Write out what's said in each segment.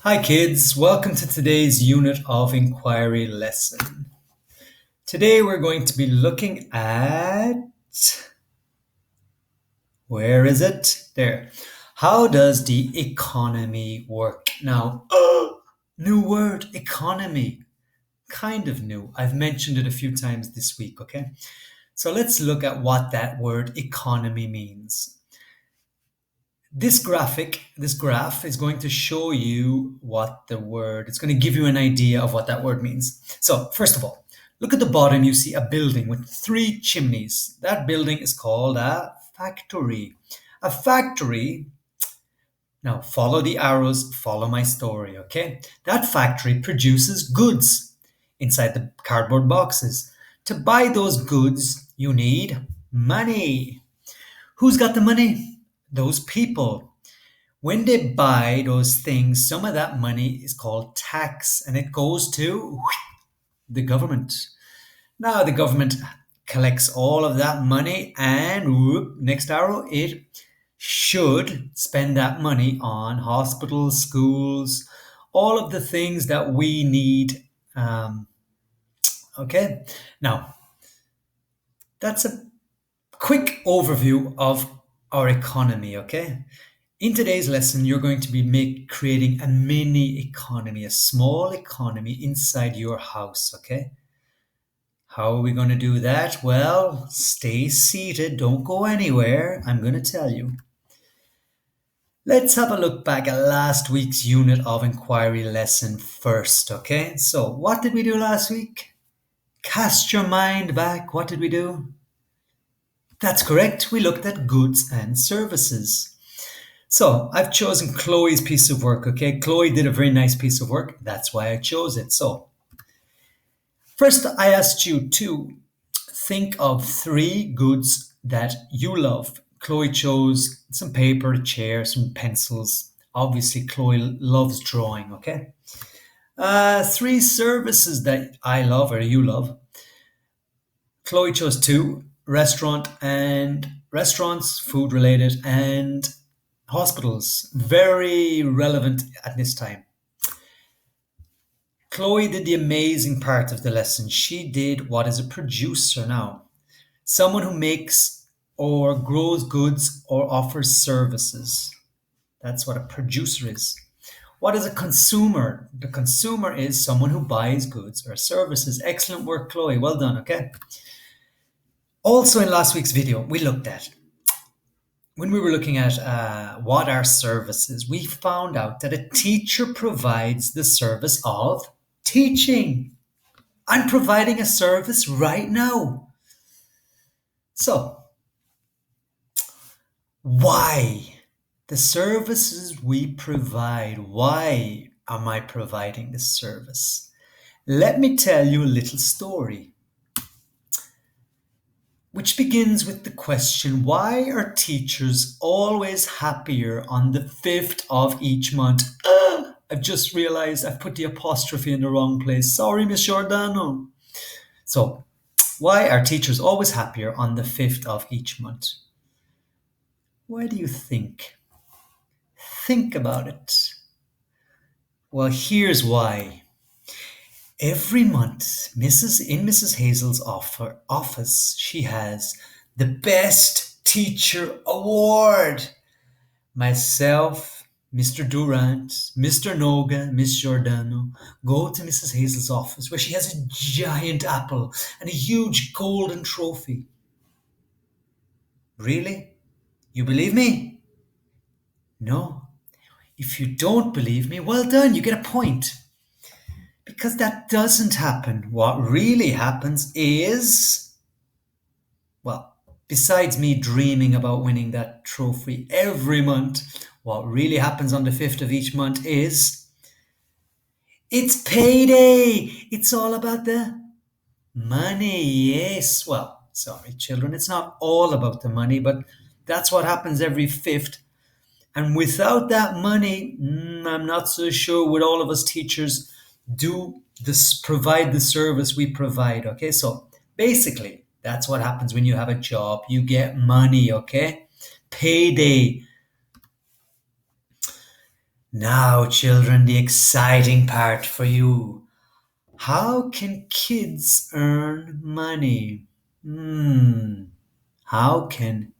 Hi, kids. Welcome to today's unit of inquiry lesson. Today, we're going to be looking at where is it? There. How does the economy work? Now, new word, economy. Kind of new. I've mentioned it a few times this week, okay? So let's look at what that word economy means. This graph is going to show you it's going to give you an idea of what that word means. So, first of all, look at the bottom, you see a building with three chimneys. That building is called a factory. A factory, now follow the arrows, follow my story, okay? That factory produces goods inside the cardboard boxes. To buy those goods, you need money. Who's got the money? Those people. When they buy those things, some of that money is called tax and it goes to the government. Now, the government collects all of that money and next arrow, it should spend that money on hospitals, schools, all of the things that we need. Okay, now that's a quick overview of our economy. Okay, in today's lesson, you're going to be creating a mini economy, a small economy inside your house, okay? How are we going to do that? Well, stay seated, don't go anywhere. I'm going to tell you. Let's have a look back at last week's unit of inquiry lesson first, okay? So, what did we do last week? Cast your mind back. What did we do? That's correct. We looked at goods and services. So I've chosen Chloe's piece of work, okay? Chloe did a very nice piece of work. That's why I chose it. So first, I asked you to think of three goods that you love. Chloe chose some paper, a chair, some pencils. Obviously, Chloe loves drawing, okay? Three services that I love or you love. Chloe chose two, restaurants, food related, and hospitals, very relevant at this time. Chloe did the amazing part of the lesson. She did what is a producer now, someone who makes or grows goods or offers services. That's what a producer is. What is a consumer? The consumer is someone who buys goods or services. Excellent work, Chloe. Well done, okay? Also, in last week's video, we looked at when we were looking at what are services, we found out that a teacher provides the service of teaching. I'm providing a service right now. So, why? The services we provide, why am I providing this service? Let me tell you a little story, which begins with the question, why are teachers always happier on the 5th of each month? I've just realized I've put the apostrophe in the wrong place. Sorry, Miss Giordano. So, why are teachers always happier on the 5th of each month? Why do you think? Think about it. Well, here's why. Every month, Mrs. Hazel's office, she has the Best Teacher Award. Myself, Mr. Durant, Mr. Noga, Miss Giordano go to Mrs. Hazel's office where she has a giant apple and a huge golden trophy. Really? You believe me? No. If you don't believe me, well done, you get a point. Because that doesn't happen. What really happens is, well, besides me dreaming about winning that trophy every month, what really happens on the 5th of each month is it's payday. It's all about the money. Yes. Well, sorry, children, it's not all about the money, but that's what happens every 5th. And without that money, I'm not so sure would all of us teachers do this, provide the service we provide. Okay, so basically, that's what happens when you have a job. You get money, okay? Payday. Now, children, the exciting part for you. How can kids earn money? How can.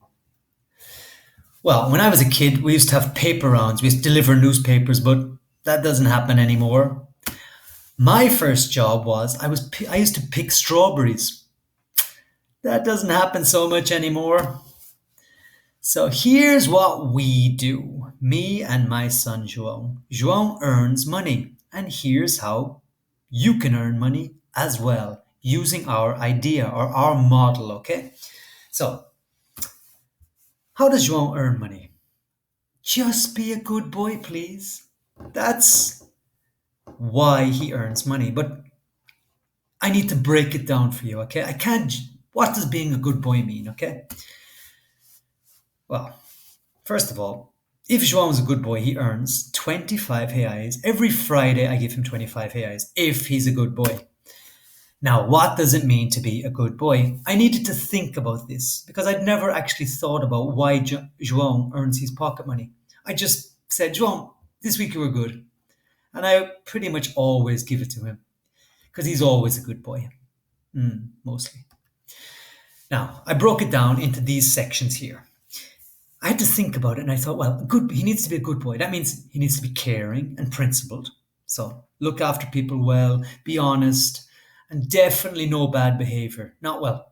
Well, when I was a kid, we used to have paper rounds. We used to deliver newspapers, but that doesn't happen anymore. My first job was I used to pick strawberries. That doesn't happen so much anymore. So here's what we do. Me and my son João. João earns money, and here's how you can earn money as well using our idea or our model, okay? So, how does João earn money? Just be a good boy, please. That's why he earns money. But I need to break it down for you, okay? I can't. What does being a good boy mean, okay? Well, first of all, if João is a good boy, he earns 25 reais. Every Friday, I give him 25 reais if he's a good boy. Now, what does it mean to be a good boy? I needed to think about this because I'd never actually thought about why João earns his pocket money. I just said, João, this week you were good. And I pretty much always give it to him because he's always a good boy, mostly. Now, I broke it down into these sections here. I had to think about it and I thought, well, good, he needs to be a good boy. That means he needs to be caring and principled. So look after people well, be honest, and definitely no bad behavior. Not well.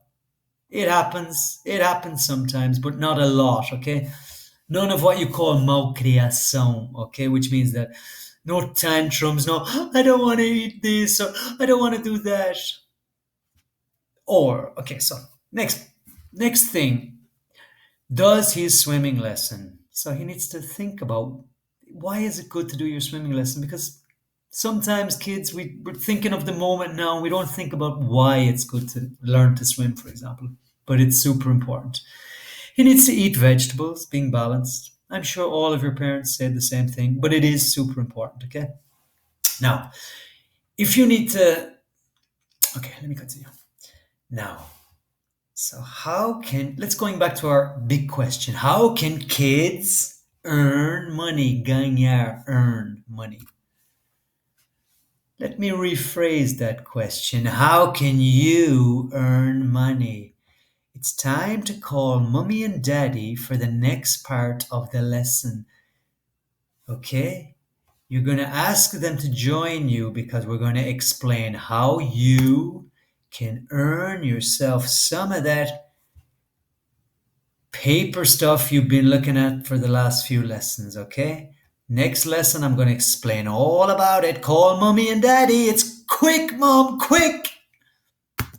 It happens. It happens sometimes, but not a lot, okay? None of what you call malcriação, okay? Which means that no tantrums, no, I don't want to eat this or I don't want to do that. Or, okay, so next thing, does his swimming lesson. So he needs to think about why is it good to do your swimming lesson? Because sometimes kids, we're thinking of the moment now, we don't think about why it's good to learn to swim, for example. But it's super important. He needs to eat vegetables, being balanced. I'm sure all of your parents said the same thing, but it is super important, okay? Now, if you need to. Okay, let me continue. Now, so how can let's going back to our big question. How can kids earn money? Ganhar, earn money. Let me rephrase that question. How can you earn money? It's time to call mommy and daddy for the next part of the lesson. Okay? You're going to ask them to join you because we're going to explain how you can earn yourself some of that paper stuff you've been looking at for the last few lessons, okay? Next lesson, I'm going to explain all about it. Call mommy and daddy. It's quick, mom, quick.